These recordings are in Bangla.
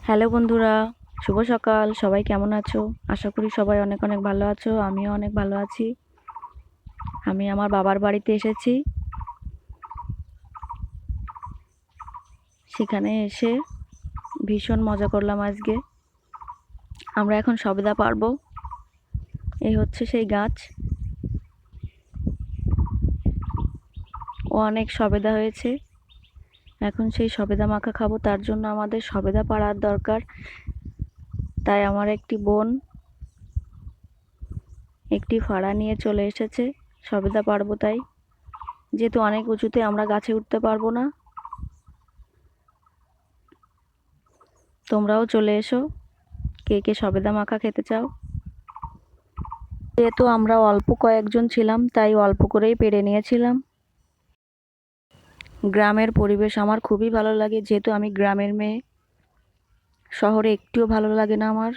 হ্যালো বন্ধুরা, শুভ সকাল। সবাই কেমন আছো? আশা করি সবাই অনেক অনেক ভালো আছো। আমিও অনেক ভালো আছি। আমি আমার বাবার বাড়িতে এসেছি। সেখানে এসে ভীষণ মজা করলাম আজকে। আমরা এখন সবেদা পারবো। এই হচ্ছে সেই গাছ। ও অনেক সবেদা হয়েছে। এখন সেই সবেদা মাখা খাবো, তার জন্য আমাদের সবেদা পাড়ার দরকার। তাই আমার একটি বোন একটি ফাড়া নিয়ে চলে এসেছে। সবেদা পারবো তাই, যেহেতু অনেক উঁচুতে আমরা গাছে উঠতে পারবো না। তোমরাও চলে এসো, কে কে সবেদা মাখা খেতে চাও। যেহেতু আমরা অল্প কয়েকজন ছিলাম, তাই অল্প করেই পেরে নিয়েছিলাম। গ্রামের পরিবেশ আমার খুবই ভালো লাগে, যেহেতু আমি গ্রামের মেয়ে। শহরে একটুও ভালো লাগে না আমার।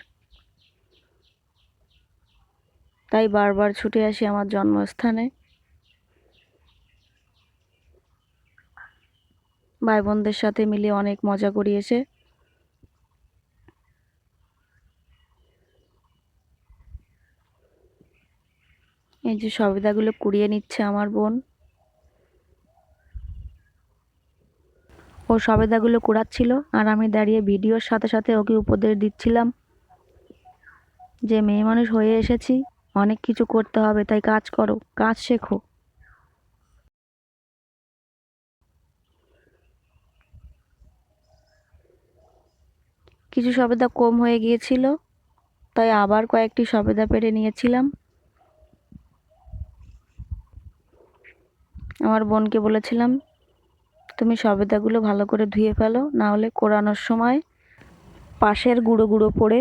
তাই বারবার ছুটে আসি আমার জন্মস্থানে। ভাই বোনদের সাথে মিলে অনেক মজা করি এসে। এই যে সবেদাগুলো কুড়িয়ে নিচ্ছে আমার বোন। ও সবেদাগুলো কুড়াচ্ছিল, আর আমি দাঁড়িয়ে ভিডিওর সাথে সাথে ওকে উপদেশ দিচ্ছিলাম যে মেয়ে মানুষ হয়ে এসেছি, অনেক কিছু করতে হবে, তাই কাজ করো, কাজ শেখো। কিছু সবেদা কম হয়ে গিয়েছিল, তাই আবার কয়েকটি সবেদা পেড়ে নিয়েছিলাম। আমার বোনকে বলেছিলাম, তুমি সবেদাগুলো ভালো করে ধুয়ে ফেলো, না হলে কোড়ানোর সময় পাশের গুঁড়ো গুঁড়ো পড়ে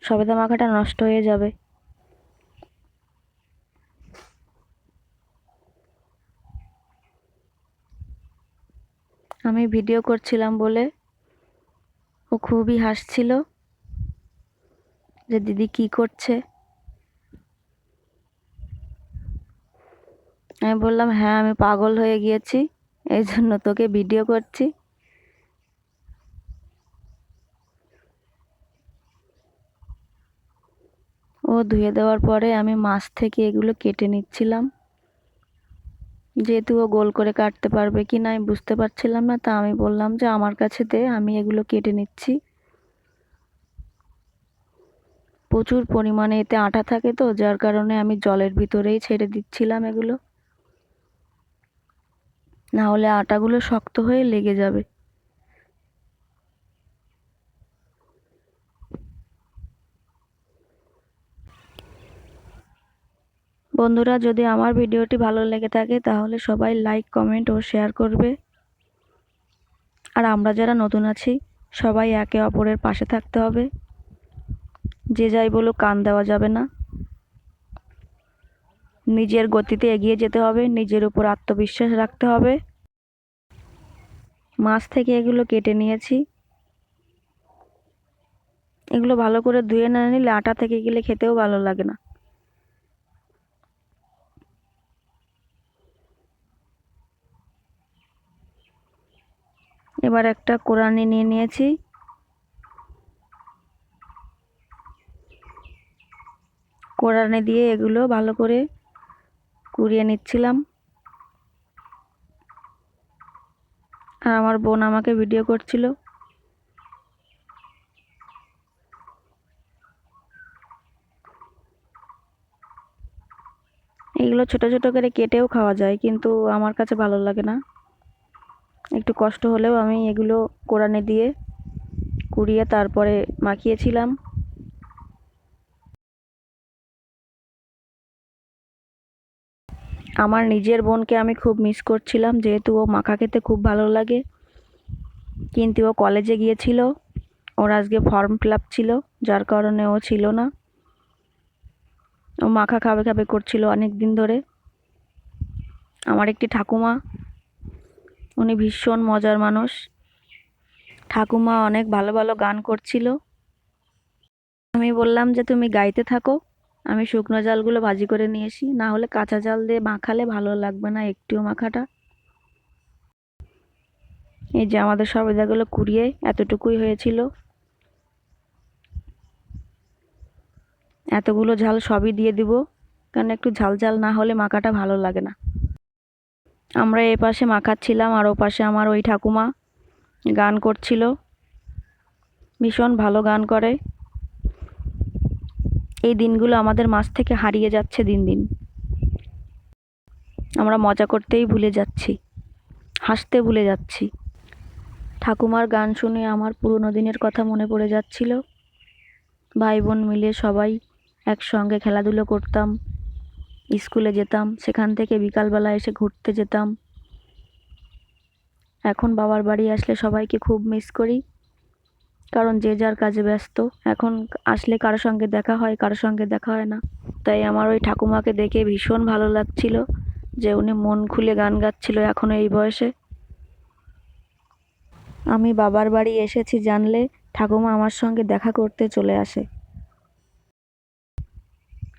সবেদা মাখাটা নষ্ট হয়ে যাবে। আমি ভিডিও করছিলাম বলে ও খুবই হাসছিল যে দিদি কি করছে। আমি বললাম, হ্যাঁ আমি পাগল হয়ে গিয়েছি, এই জন্য তোকে ভিডিও করছি। ও ধুয়ে দেওয়ার পরে আমি মাছ থেকে এগুলো কেটে নিচ্ছিলাম। যেহেতু ও গোল করে কাটতে পারবে কি না আমি বুঝতে পারছিলাম না, তা আমি বললাম যে আমার কাছে দে, আমি এগুলো কেটে নিচ্ছি। প্রচুর পরিমাণে এতে আঠা থাকে, তো যার কারণে আমি জলের ভিতরেই ছেড়ে দিচ্ছিলাম এগুলো, না হলে আটাগুলো শক্ত হয়ে লেগে যাবে। বন্ধুরা, যদি আমার ভিডিওটি ভালো লেগে থাকে তাহলে সবাই লাইক, কমেন্ট ও শেয়ার করবে। আর আমরা যারা নতুন আছি সবাই একে অপরের পাশে থাকতে হবে। যে যাই বলুক কান দেওয়া যাবে না। নিজের গতিতে এগিয়ে যেতে হবে, নিজের উপর আত্মবিশ্বাস রাখতে হবে। মাছ থেকে এগুলো কেটে নিয়েছি। এগুলো ভালো করে ধুয়ে না নিলে আটা থেকে গেলে খেতেও ভালো লাগে না। এবার একটা কোড়ানি নিয়ে নিয়েছি। কোড়ানি দিয়ে এগুলো ভালো করে কুড়িয়ে নিচ্ছিলাম। আর আমার বোন আমাকে ভিডিও করছিল। এগুলো ছোট ছোট করে কেটেও খাওয়া যায়, কিন্তু আমার কাছে ভালো লাগে না। একটু কষ্ট হলেও আমি এগুলো কোড়ানি দিয়ে কুড়িয়ে তারপরে মাখিয়েছিলাম। আমার নিজের বোনকে আমি খুব মিস করছিলাম, যেহেতু ও মাখা খেতে খুব ভালো লাগে। কিন্তু ও কলেজে গিয়েছিল, ওর আজকে ফর্ম ফিল আপ ছিল, যার কারণে ও ছিল না। ও মাখা খাবে খাবে করছিল অনেক দিন ধরে। আমার একটি ঠাকুমা, উনি ভীষণ মজার মানুষ। ঠাকুমা অনেক ভালো ভালো গান করছিল। আমি বললাম যে তুমি গাইতে থাকো, আমি শুকনো জালগুলো ভাজি করে নিয়ে আসি, না হলে কাঁচা জাল দিয়ে মাখালে ভালো লাগবে না একটুও মাখাটা। এই যে আমাদের সবেদাগুলো কুড়িয়ে এতটুকুই হয়েছিল। এতগুলো ঝাল সবই দিয়ে দিব, কারণ একটু ঝাল ঝাল না হলে মাখাটা ভালো লাগে না। আমরা এ পাশে মাখাচ্ছিলাম আর ও পাশে আমার ওই ঠাকুমা গান করছিল, ভীষণ ভালো গান করে। এই দিনগুলো আমাদের মাঝ থেকে হারিয়ে যাচ্ছে দিন দিন। আমরা মজা করতেই ভুলে যাচ্ছি, হাসতে ভুলে যাচ্ছি। ঠাকুমার গান শুনে আমার পুরনো দিনের কথা মনে পড়ে যাচ্ছিল। ভাই বোন মিলে সবাই একসঙ্গে খেলাধুলো করতাম, স্কুলে যেতাম, সেখান থেকে বিকালবেলা এসে ঘুরতে যেতাম। এখন বাবার বাড়ি আসলে সবাইকে খুব মিস করি, কারণ যে যার কাজে ব্যস্ত। এখন আসলে কারোর সঙ্গে দেখা হয়, কারোর সঙ্গে দেখা হয় না। তাই আমার ওই ঠাকুমাকে দেখে ভীষণ ভালো লাগছিল যে উনি মন খুলে গান গাচ্ছিল এখনো এই বয়সে। আমি বাবার বাড়ি এসেছি জানলে ঠাকুমা আমার সঙ্গে দেখা করতে চলে আসে,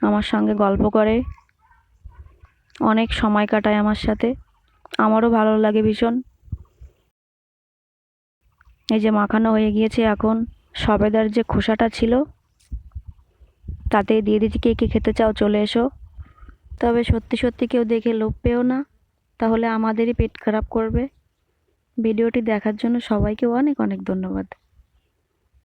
আমার সঙ্গে গল্প করে, অনেক সময় কাটায় আমার সাথে। আমারও ভালো লাগে ভীষণ। এই যে মাখানো হয়ে গিয়েছে, এখন সবেদার যে খোসাটা ছিল তাতে দিয়ে দিচ্ছি। কে কে খেতে চাও চলে এসো। তবে সত্যি সত্যি কেউ দেখে লোভ পেও না, তাহলে আমাদেরই পেট খারাপ করবে। ভিডিওটি দেখার জন্য সবাইকে অনেক অনেক ধন্যবাদ।